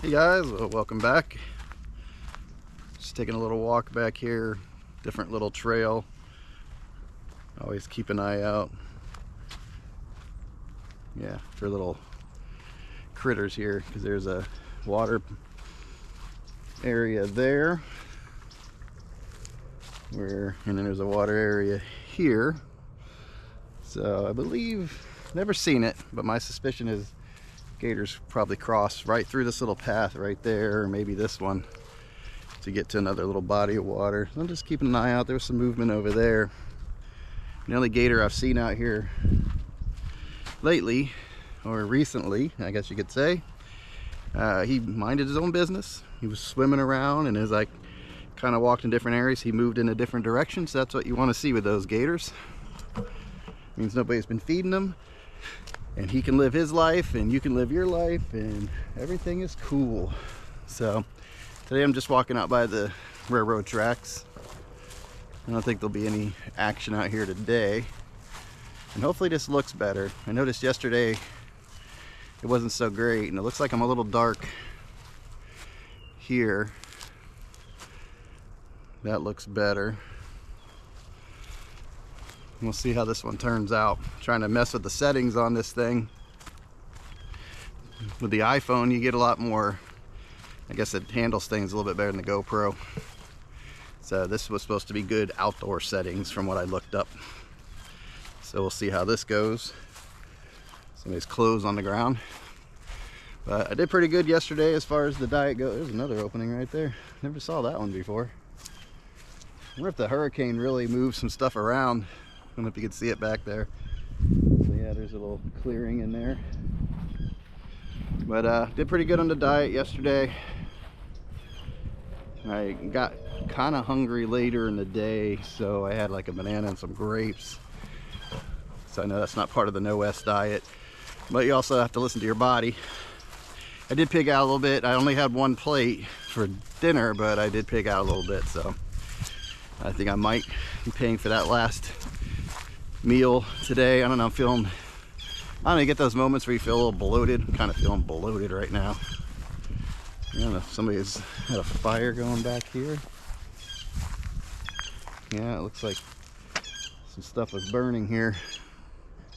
Hey guys, welcome back. Just taking a little walk back here, different little trail. Always keep an eye out, for little critters here, because there's a water area there, and then there's a water area here. So I believe, never seen it, but my suspicion is gators probably cross right through this little path right there, or maybe this one, to get to another little body of water. So I'm just keeping an eye out. There's some movement over there. The only gator I've seen out here lately, or recently, I guess you could say, he minded his own business. He was swimming around, and as I kind of walked in different areas, he moved in a different direction. So that's what you want to see with those gators. Means nobody's been feeding them, and he can live his life and you can live your life, and everything is cool. So today I'm just walking out by the railroad tracks. I don't think there'll be any action out here today, and hopefully this looks better. I noticed yesterday it wasn't so great, and it looks like I'm a little dark here. That looks better. We'll see how this one turns out. I'm trying to mess with the settings on this thing. With the iPhone, you get a lot more, I guess it handles things a little bit better than the GoPro. So this was supposed to be good outdoor settings from what I looked up. So we'll see how this goes. Somebody's clothes on the ground. But I did pretty good yesterday as far as the diet goes. There's another opening right there. Never saw that one before. I wonder if the hurricane really moved some stuff around. I don't know if you can see it back there. So yeah, there's a little clearing in there. But did pretty good on the diet yesterday. I got kind of hungry later in the day, so I had like a banana and some grapes. So I know that's not part of the No West diet, but you also have to listen to your body. I did pig out a little bit. I only had one plate for dinner, but I did pig out a little bit, so I think I might be paying for that last meal today. I don't know, I don't know, you get those moments where you feel a little bloated. I'm kind of feeling bloated right now. I don't know if somebody's had a fire going back here. Yeah, it looks like some stuff was burning here.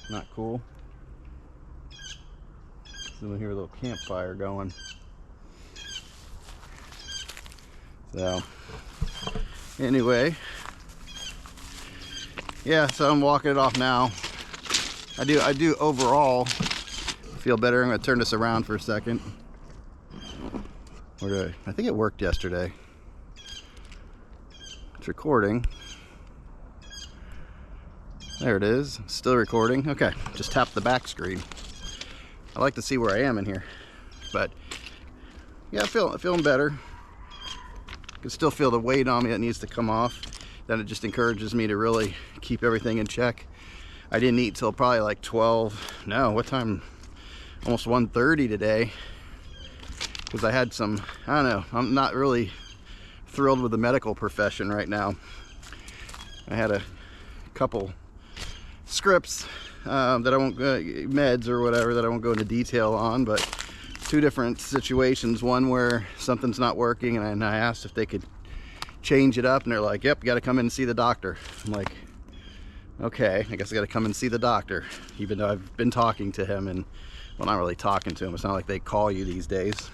Not cool. So we hear a little campfire going. So anyway, yeah, so I'm walking it off now. I do overall feel better. I'm gonna turn this around for a second. I think it worked yesterday. It's recording. There it is, still recording. Okay, just tap the back screen. I like to see where I am in here, but yeah, feeling better. I can still feel the weight on me that needs to come off. Then it just encourages me to really keep everything in check. I didn't eat till probably like 12. No, what time? Almost 1:30 today. Because I had some, I don't know, I'm not really thrilled with the medical profession right now. I had a couple scripts that I won't, meds or whatever, that I won't go into detail on, but two different situations. One where something's not working, and I asked if they could change it up, and they're like, yep, you got to come in and see the doctor. I'm like, okay, I guess I got to come and see the doctor, even though I've been talking to him, and well, not really talking to him. It's not like they call you these days.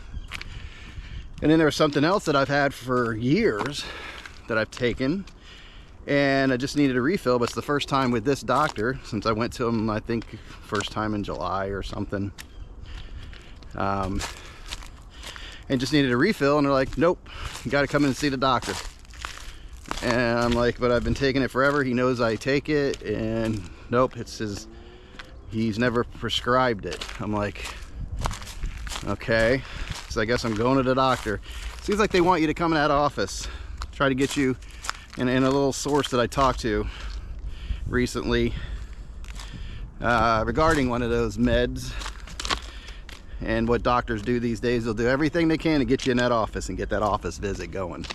And then there was something else that I've had for years that I've taken, and I just needed a refill, but it's the first time with this doctor since I went to him, I think first time in July or something. And just needed a refill, and they're like, nope, you got to come in and see the doctor. And I'm like, but I've been taking it forever. He knows I take it, and nope, he's never prescribed it. I'm like, okay, so I guess I'm going to the doctor. Seems like they want you to come in that office, try to get you, and a little source that I talked to recently regarding one of those meds. And what doctors do these days, they'll do everything they can to get you in that office and get that office visit going.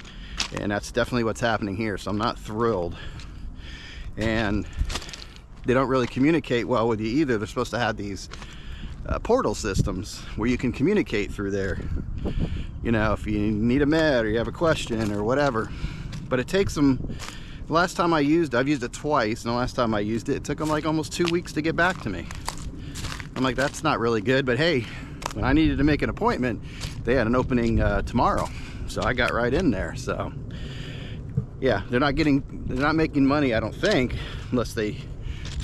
And that's definitely what's happening here, so I'm not thrilled. And they don't really communicate well with you either. They're supposed to have these portal systems where you can communicate through there. You know, if you need a med or you have a question or whatever. But it takes them, the last time I've used it twice, and the last time I used it, it took them like almost 2 weeks to get back to me. I'm like, that's not really good, but hey, when I needed to make an appointment, they had an opening tomorrow. So I got right in there. So yeah, they're not making money, I don't think, unless they,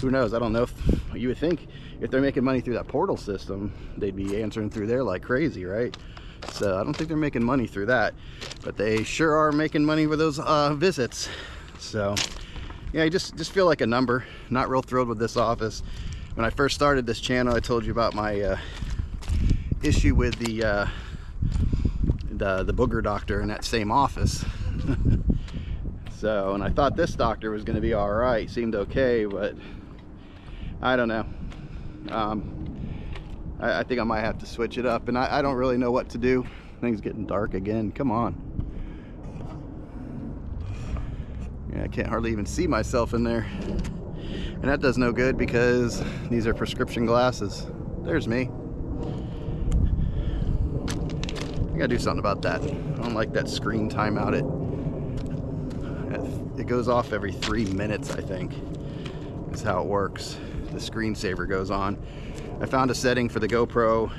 who knows, I don't know if you would think if they're making money through that portal system, they'd be answering through there like crazy, right? So I don't think they're making money through that, but they sure are making money with those visits. So yeah, I just feel like a number. Not real thrilled with this office. When I first started this channel, I told you about my issue with the booger doctor in that same office. So, and I thought this doctor was going to be all right, seemed okay, but I don't know. I think I might have to switch it up, and I don't really know what to do. Things getting dark again. Come on. Yeah, I can't hardly even see myself in there, and that does no good because these are prescription glasses. There's me. I gotta do something about that. I don't like that screen timeout. It goes off every 3 minutes, I think, is how it works. The screensaver goes on. I found a setting for the GoPro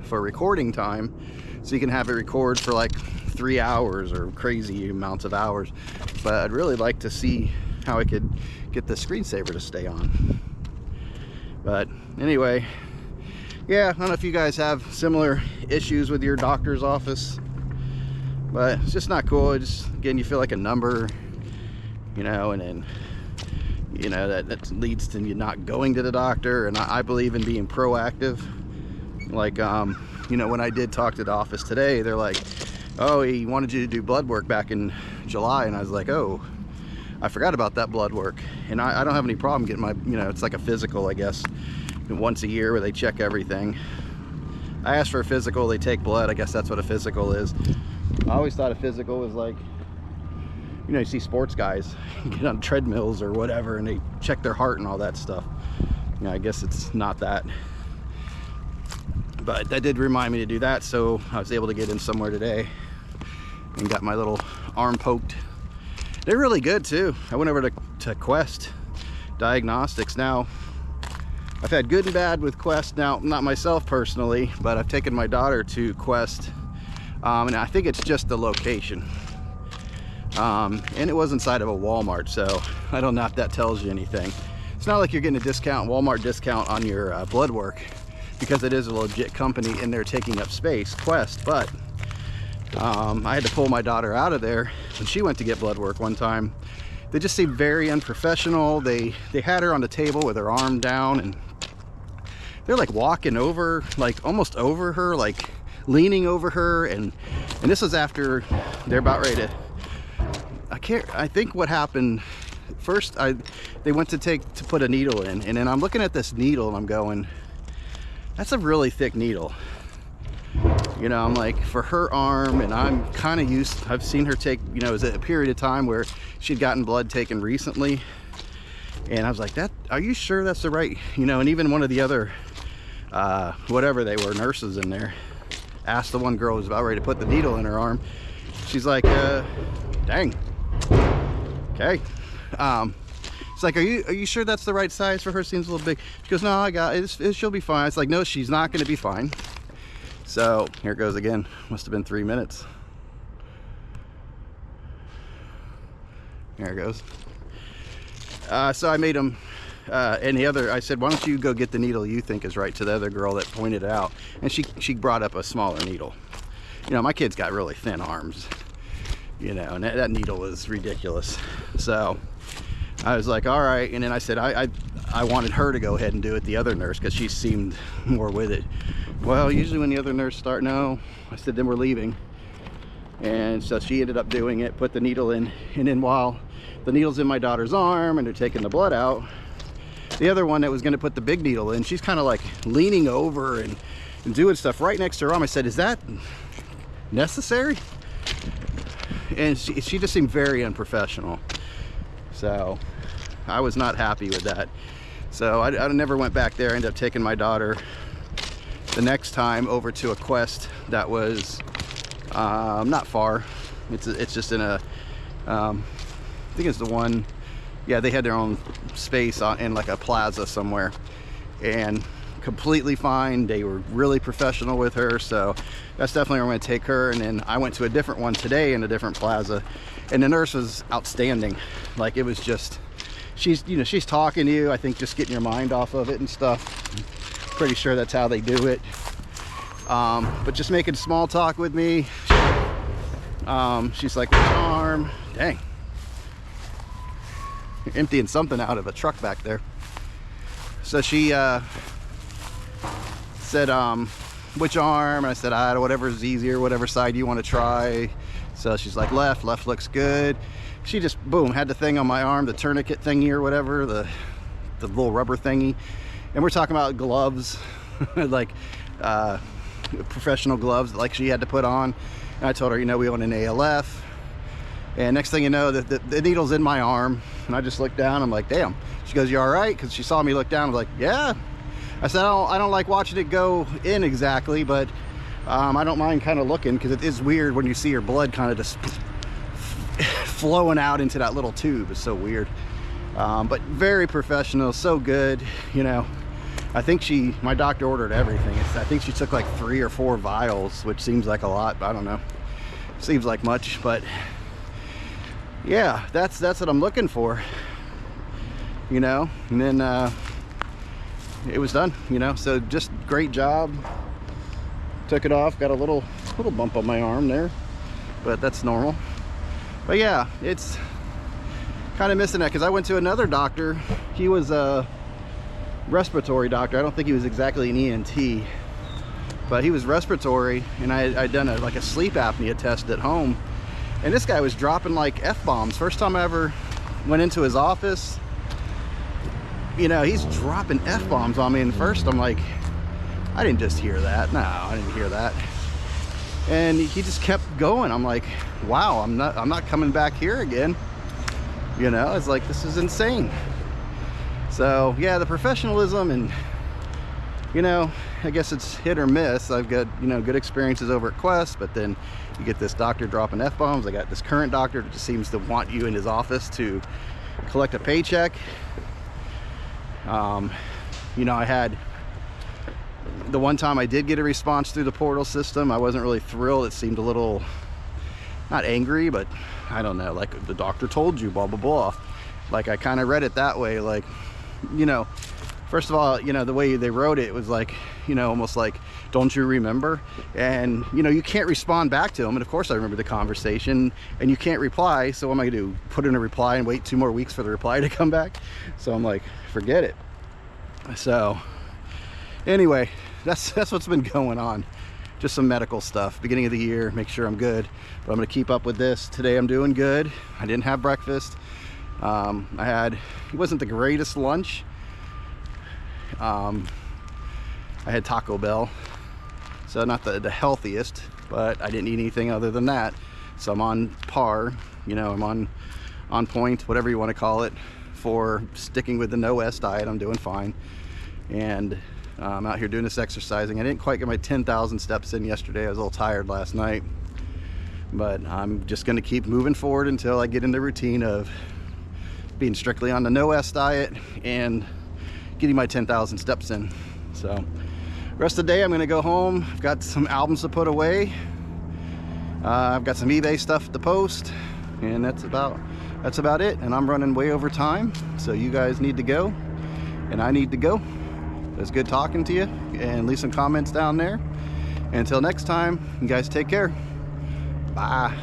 for recording time, so you can have it record for like 3 hours or crazy amounts of hours. But I'd really like to see how I could get the screensaver to stay on. But anyway, yeah, I don't know if you guys have similar issues with your doctor's office, but it's just not cool. It just, again, you feel like a number, you know, and then, you know, that leads to you not going to the doctor. And I believe in being proactive. Like, you know, when I did talk to the office today, they're like, oh, he wanted you to do blood work back in July. And I was like, oh, I forgot about that blood work. And I don't have any problem getting my, you know, it's like a physical, I guess, once a year where they check everything. I asked for a physical, they take blood. I guess that's what a physical is. I always thought a physical was like, you know, you see sports guys get on treadmills or whatever and they check their heart and all that stuff. You know, I guess it's not that. But that did remind me to do that, so I was able to get in somewhere today and got my little arm poked. They're really good too. I went over to Quest Diagnostics. Now, I've had good and bad with Quest. Now, not myself personally, but I've taken my daughter to Quest, and I think it's just the location. And it was inside of a Walmart, so I don't know if that tells you anything. It's not like you're getting a discount, Walmart discount on your blood work, because it is a legit company and they're taking up space, Quest. But I had to pull my daughter out of there when she went to get blood work one time. They just seemed very unprofessional. They had her on the table with her arm down, and they're like walking over, like almost over her, like leaning over her, and this was after they're about ready to, I think what happened first, they went to put a needle in, and then I'm looking at this needle and I'm going, that's a really thick needle. You know, I'm like, for her arm, and I'm kind of used, I've seen her take, you know, it was a period of time where she'd gotten blood taken recently, and I was like, are you sure that's the right, you know? And even one of the other whatever they were, nurses in there, asked the one girl who was about ready to put the needle in her arm. She's like, dang, okay. It's like, are you sure that's the right size for her? Seems a little big. She goes, no, I got it. She'll be fine. It's like, no, she's not going to be fine. So here it goes again. Must have been 3 minutes. There it goes. So I made him, and the other, I said, why don't you go get the needle you think is right, to the other girl that pointed it out. And she brought up a smaller needle. You know, my kid's got really thin arms, you know, and that needle was ridiculous. So I was like, all right. And then I said, I wanted her to go ahead and do it, the other nurse, because she seemed more with it. Well, usually when the other nurse start, no. I said, then we're leaving. And so she ended up doing it, put the needle in, and then while the needle's in my daughter's arm and they're taking the blood out, the other one that was going to put the big needle in, she's kind of like leaning over and doing stuff right next to her arm. I said, is that necessary? And she just seemed very unprofessional. So I was not happy with that. So I never went back there. I ended up taking my daughter time over to a Quest that was not far. It's just in a I think it's the one, yeah, they had their own space in like a plaza somewhere, and completely fine. They were really professional with her, so that's definitely where I'm going to take her. And then I went to a different one today in a different plaza, and the nurse was outstanding. Like, it was just, she's talking to you, I think, just getting your mind off of it and stuff. Pretty sure that's how they do it. But just making small talk with me. She's like, which arm? Dang, you're emptying something out of a truck back there. So she said, which arm? And I said, whatever's easier, whatever side you want to try. So she's like, left looks good. She just, boom, had the thing on my arm, the tourniquet thingy or whatever, the little rubber thingy. And we're talking about gloves, like professional gloves, like she had to put on. And I told her, we own an ALF. And next thing you know, the needle's in my arm. And I just looked down, I'm like, damn. She goes, you all right? Because she saw me look down. I was like, yeah. I said, I don't like watching it go in exactly, but I don't mind kind of looking, because it is weird when you see your blood kind of just flowing out into that little tube. It's so weird. But very professional, so good. I think my doctor ordered everything. I think she took like 3 or 4 vials, which seems like a lot, but I don't know. Seems like much, but yeah, that's what I'm looking for. And then it was done, so just great job. Took it off, got a little bump on my arm there, but that's normal. But yeah, it's kind of missing that, because I went to another doctor. He was a respiratory doctor. I don't think he was exactly an ENT, but he was respiratory, and I'd done like a sleep apnea test at home, and this guy was dropping like F-bombs. First time I ever went into his office, he's dropping F-bombs on me, and first I'm like, I didn't just hear that. No, I didn't hear that. And he just kept going. I'm like, wow, I'm not coming back here again. It's like, this is insane. So yeah, the professionalism, and I guess it's hit or miss. I've got good experiences over at Quest, but then you get this doctor dropping F-bombs. I got this current doctor that just seems to want you in his office to collect a paycheck. I had the one time I did get a response through the portal system. I wasn't really thrilled. It seemed a little, not angry, but I don't know, like, the doctor told you, blah blah blah. Like, I kind of read it that way, like, first of all, the way they wrote it was like, almost like, don't you remember? And you can't respond back to them. And of course I remember the conversation, and you can't reply. So what am I gonna do, put in a reply and wait 2 more weeks for the reply to come back? So I'm like, forget it. So anyway, that's what's been going on. Just some medical stuff, beginning of the year, make sure I'm good. But I'm gonna keep up with this. Today I'm doing good. I didn't have breakfast. It wasn't the greatest lunch. I had Taco Bell, so not the healthiest, but I didn't eat anything other than that. So I'm on par, I'm on point, whatever you want to call it, for sticking with the no S diet. I'm doing fine. And I'm out here doing this exercising. I didn't quite get my 10,000 steps in yesterday. I was a little tired last night, but I'm just going to keep moving forward until I get in the routine of being strictly on the no S diet and getting my 10,000 steps in. So rest of the day I'm going to go home. I've got some albums to put away. I've got some eBay stuff to post, and that's about it. And I'm running way over time, so you guys need to go and I need to go. It was good talking to you, and leave some comments down there. And until next time, you guys take care. Bye.